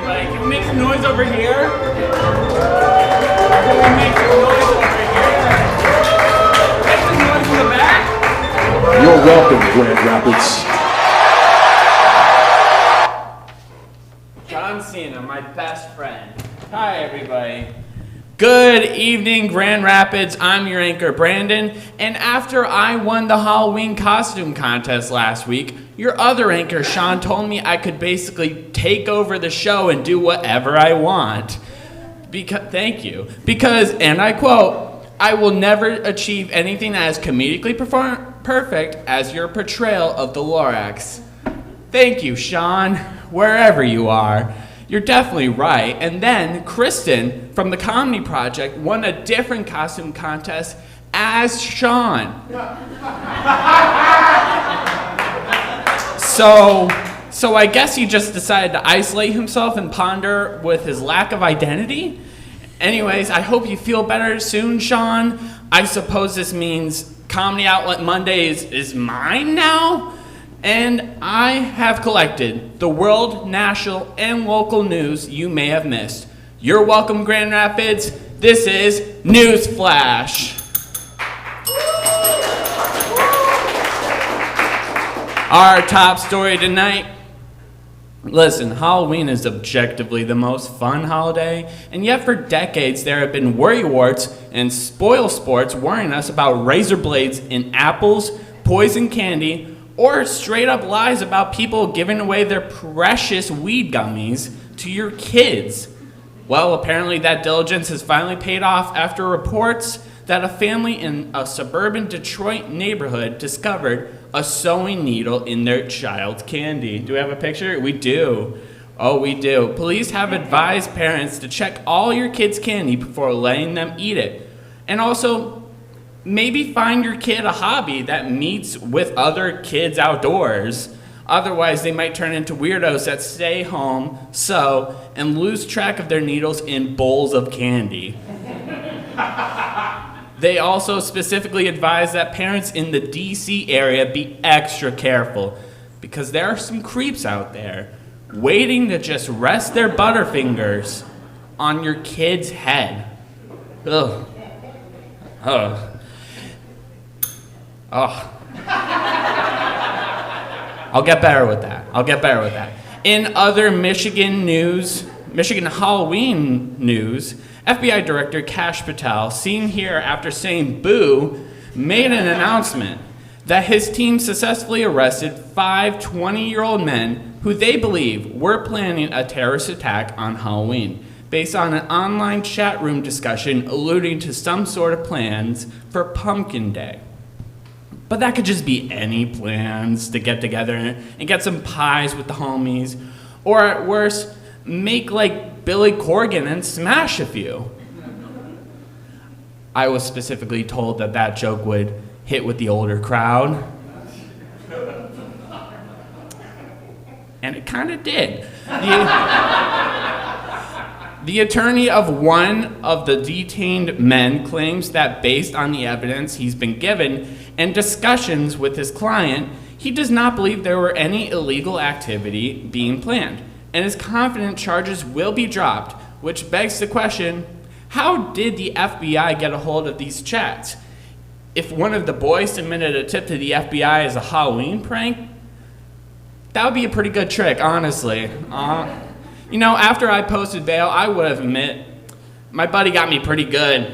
everybody. Can we make some noise over here? Can we make some noise over here? Make some noise in the back? You're welcome, Grand Rapids. John Cena, my best friend. Hi, everybody. Good evening, Grand Rapids. I'm your anchor, Brandon. And after I won the Halloween costume contest last week, your other anchor, Sean, told me I could basically take over the show and do whatever I want. Thank you. Because, and I quote, I will never achieve anything as comedically perfect as your portrayal of the Lorax. Thank you, Sean, wherever you are. You're definitely right. And then Kristen from the Comedy Project won a different costume contest as Sean. So I guess he just decided to isolate himself and ponder with his lack of identity. Anyways, I hope you feel better soon, Sean. I suppose this means Comedy Outlet Mondays is mine now? And I have collected the world, national, and local news you may have missed. You're welcome, Grand Rapids. This is NewsFlash. Our top story tonight. Listen, Halloween is objectively the most fun holiday, and yet for decades there have been worrywarts and spoil sports warning us about razor blades in apples, poison candy, or straight up lies about people giving away their precious weed gummies to your kids. Well, apparently that diligence has finally paid off after reports that a family in a suburban Detroit neighborhood discovered a sewing needle in their child's candy. Do we have a picture? We do. Oh, we do. Police have advised parents to check all your kids' candy before letting them eat it. And also, maybe find your kid a hobby that meets with other kids outdoors. Otherwise, they might turn into weirdos that stay home, sew, and lose track of their needles in bowls of candy. They also specifically advise that parents in the DC area be extra careful because there are some creeps out there waiting to just rest their butterfingers on your kid's head. Ugh. Ugh. Oh. I'll get better with that. In other Michigan Halloween news, FBI Director Kash Patel, seen here after saying boo, made an announcement that his team successfully arrested 5 20-year-old men who they believe were planning a terrorist attack on Halloween, based on an online chat room discussion alluding to some sort of plans for Pumpkin Day. But that could just be any plans to get together and get some pies with the homies, or at worst, make like Billy Corgan and smash a few. I was specifically told that joke would hit with the older crowd. And it kind of did. The attorney of one of the detained men claims that based on the evidence he's been given and discussions with his client, he does not believe there were any illegal activity being planned, and is confident charges will be dropped, which begs the question, how did the FBI get a hold of these chats? If one of the boys submitted a tip to the FBI as a Halloween prank, that would be a pretty good trick, honestly. After I posted bail, I would have admit, my buddy got me pretty good.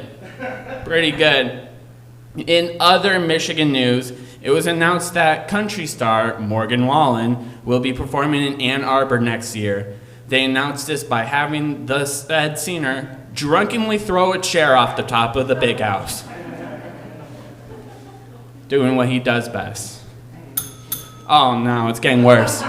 In other Michigan news, it was announced that country star Morgan Wallen will be performing in Ann Arbor next year. They announced this by having the said singer drunkenly throw a chair off the top of the big house. Doing what he does best. Oh no, it's getting worse.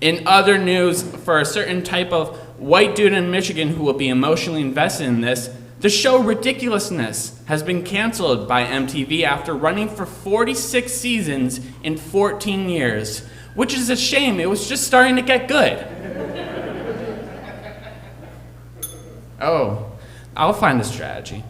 In other news, for a certain type of white dude in Michigan who will be emotionally invested in this, the show Ridiculousness has been canceled by MTV after running for 46 seasons in 14 years, which is a shame. It was just starting to get good. Oh, I'll find a strategy.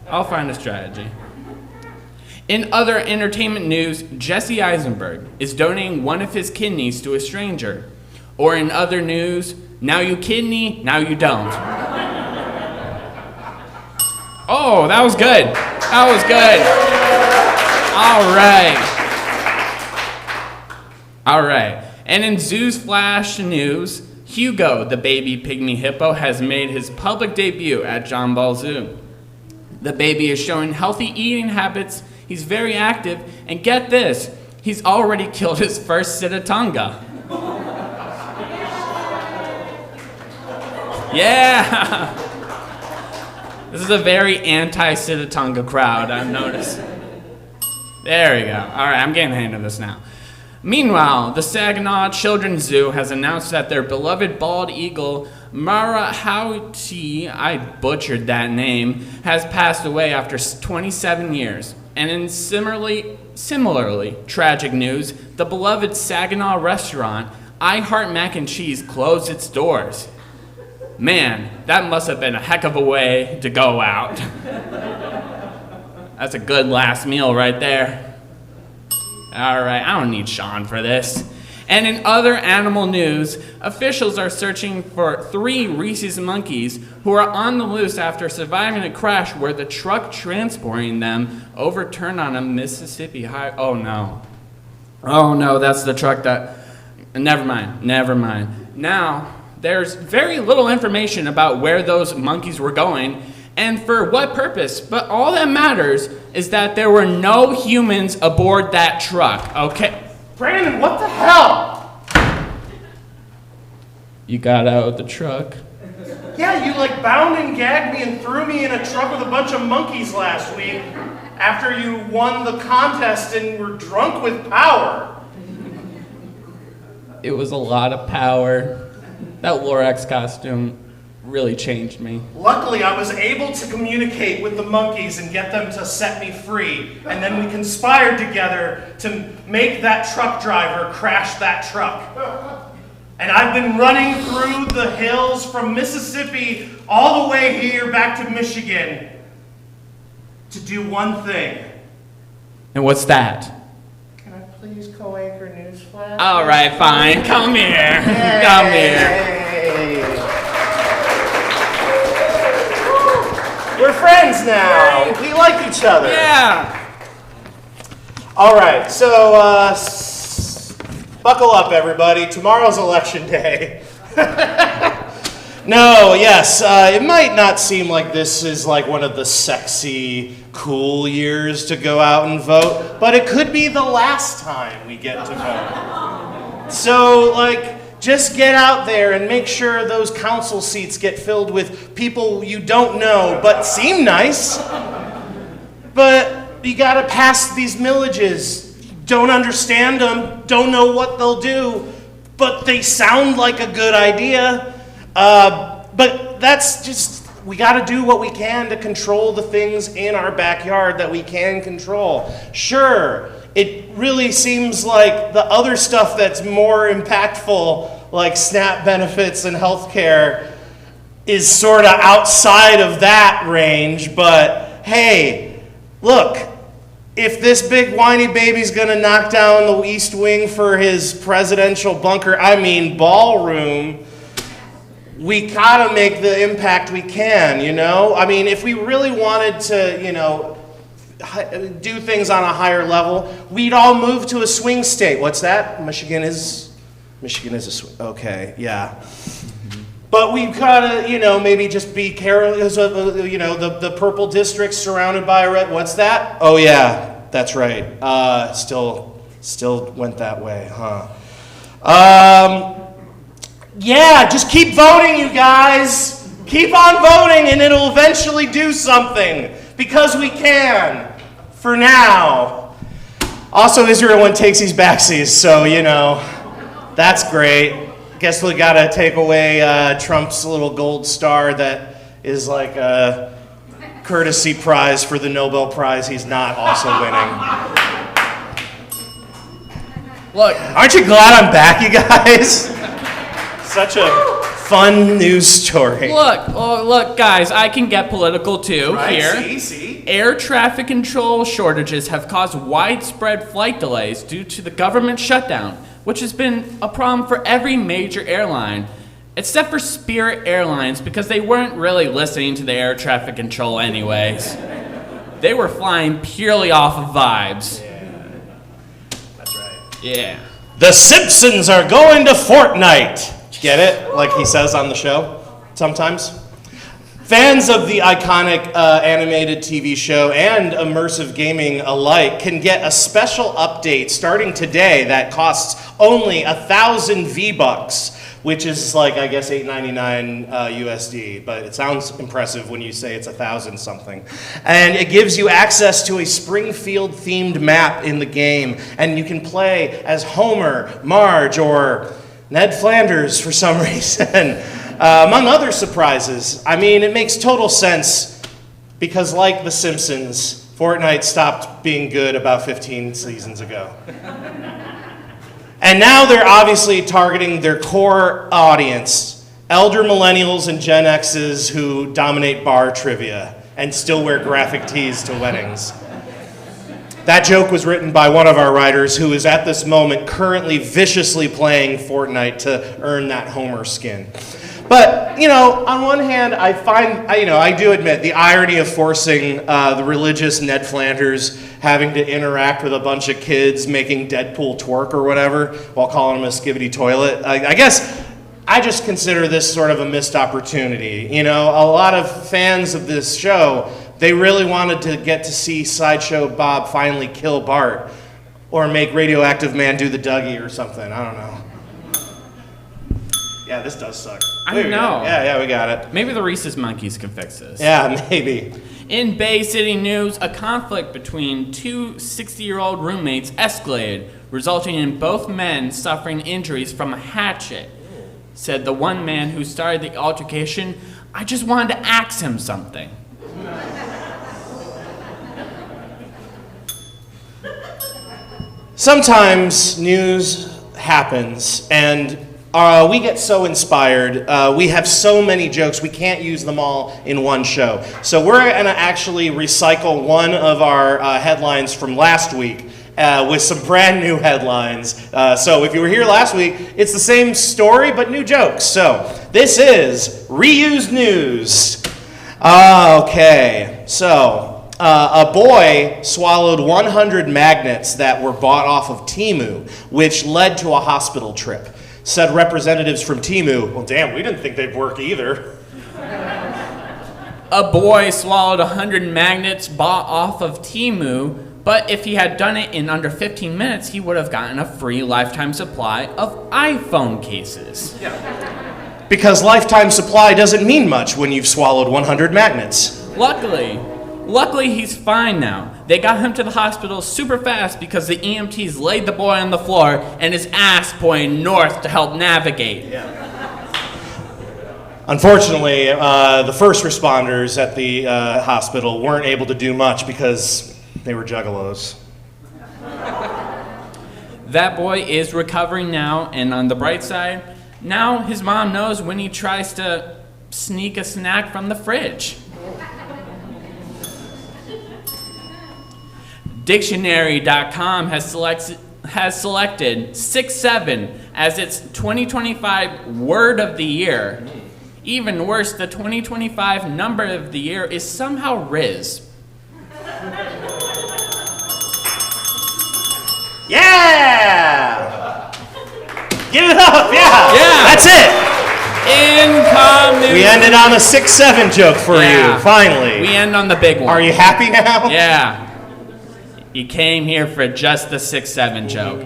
In other entertainment news, Jesse Eisenberg is donating one of his kidneys to a stranger. Or in other news, Now you kidney, now you don't. Oh, that was good. That was good. All right. And in NewsFlash news, Hugo, the baby pygmy hippo, has made his public debut at John Ball Zoo. The baby is showing healthy eating habits, he's very active, and get this, he's already killed his first Sitatunga. Yeah! This is a very anti-Sitatunga crowd, I've noticed. There we go. All right, I'm getting the hang of this now. Meanwhile, the Saginaw Children's Zoo has announced that their beloved bald eagle, Marahauti, I butchered that name, has passed away after 27 years. And in similarly tragic news, the beloved Saginaw restaurant, I Heart Mac and Cheese, closed its doors. Man, that must have been a heck of a way to go out. That's a good last meal right there. All right, I don't need Sean for this. And in other animal news, officials are searching for 3 rhesus monkeys who are on the loose after surviving a crash where the truck transporting them overturned on a Mississippi highway. Oh no, that's the truck that... Never mind. Now, there's very little information about where those monkeys were going and for what purpose, but all that matters is that there were no humans aboard that truck, okay? Brandon, what the hell? You got out of the truck. Yeah, you bound and gagged me and threw me in a truck with a bunch of monkeys last week after you won the contest and were drunk with power. It was a lot of power. That Lorax costume really changed me. Luckily, I was able to communicate with the monkeys and get them to set me free. And then we conspired together to make that truck driver crash that truck. And I've been running through the hills from Mississippi all the way here back to Michigan to do one thing. And what's that? Can I please co-anchor NewsFlash? All right, fine. Come here. Hey. Come here. We're friends now. We like each other. Yeah. All right, so buckle up, everybody. Tomorrow's election day. No, yes, it might not seem like this is one of the sexy, cool years to go out and vote, but it could be the last time we get to vote. So, just get out there and make sure those council seats get filled with people you don't know but seem nice. But you gotta pass these millages. Don't understand them, don't know what they'll do, but they sound like a good idea. But that's just, we gotta do what we can to control the things in our backyard that we can control. Sure, it really seems like the other stuff that's more impactful, like SNAP benefits and healthcare, is sort of outside of that range, but hey, look, if this big whiny baby's gonna knock down the East Wing for his presidential ballroom, we gotta make the impact we can, if we really wanted to, do things on a higher level, we'd all move to a swing state. What's that? Michigan is a swing. Okay, yeah. But we've gotta, maybe just be careful. The purple district surrounded by a red. What's that? Oh yeah, that's right. Still went that way, huh? Yeah, just keep voting, you guys. Keep on voting, and it'll eventually do something. Because we can, for now. Also, everyone takes these backsies, so, that's great. Guess we gotta take away Trump's little gold star that is like a courtesy prize for the Nobel Prize he's not also winning. Look, aren't you glad I'm back, you guys? Such a fun news story. Look, guys, I can get political too. Right, here. see? Air traffic control shortages have caused widespread flight delays due to the government shutdown, which has been a problem for every major airline. Except for Spirit Airlines, because they weren't really listening to the air traffic control anyways. They were flying purely off of vibes. Yeah, that's right. Yeah. The Simpsons are going to Fortnite. Get it? Like he says on the show sometimes. Fans of the iconic animated TV show and immersive gaming alike can get a special update starting today that costs only 1,000 V-Bucks, which is like, I guess, $8.99 USD, but it sounds impressive when you say it's 1,000 something. And it gives you access to a Springfield-themed map in the game, and you can play as Homer, Marge, or Ned Flanders for some reason. Among other surprises. I mean, it makes total sense because, like The Simpsons, Fortnite stopped being good about 15 seasons ago. And now they're obviously targeting their core audience, elder millennials and Gen X's who dominate bar trivia and still wear graphic tees to weddings. That joke was written by one of our writers who is at this moment currently viciously playing Fortnite to earn that Homer skin. But, you know, on one hand, I do admit the irony of forcing the religious Ned Flanders having to interact with a bunch of kids making Deadpool twerk or whatever while calling him a skibbity toilet. I guess I just consider this sort of a missed opportunity. You know, a lot of fans of this show, they really wanted to get to see Sideshow Bob finally kill Bart or make Radioactive Man do the Dougie or something. I don't know. Yeah, this does suck. I know. Yeah, we got it. Maybe the Rhesus Monkeys can fix this. Yeah, maybe. In Bay City news, a conflict between two 60-year-old roommates escalated, resulting in both men suffering injuries from a hatchet. Said the one man who started the altercation, "I just wanted to ask him something." Sometimes news happens, and we get so inspired. We have so many jokes, we can't use them all in one show. So we're going to actually recycle one of our headlines from last week with some brand new headlines. So if you were here last week, it's the same story, but new jokes. So this is reused news. Okay, so a boy swallowed 100 magnets that were bought off of Temu, which led to a hospital trip. Said representatives from Temu, "Well, damn, we didn't think they'd work either." A boy swallowed 100 magnets bought off of Temu, but if he had done it in under 15 minutes, he would have gotten a free lifetime supply of iPhone cases. Yeah. Because lifetime supply doesn't mean much when you've swallowed 100 magnets. Luckily, he's fine now. They got him to the hospital super fast because the EMTs laid the boy on the floor and his ass pointing north to help navigate. Yeah. Unfortunately, the first responders at the hospital weren't able to do much because they were juggalos. That boy is recovering now, and on the bright side, now his mom knows when he tries to sneak a snack from the fridge. Dictionary.com has selected 6'7" as its 2025 word of the year. Even worse, the 2025 number of the year is somehow Riz. Yeah! Give it up, yeah! Yeah! That's it! Income news. We ended on a 6'7" joke for you, finally. We end on the big one. Are you happy now? Yeah. You came here for just the 6'7" joke.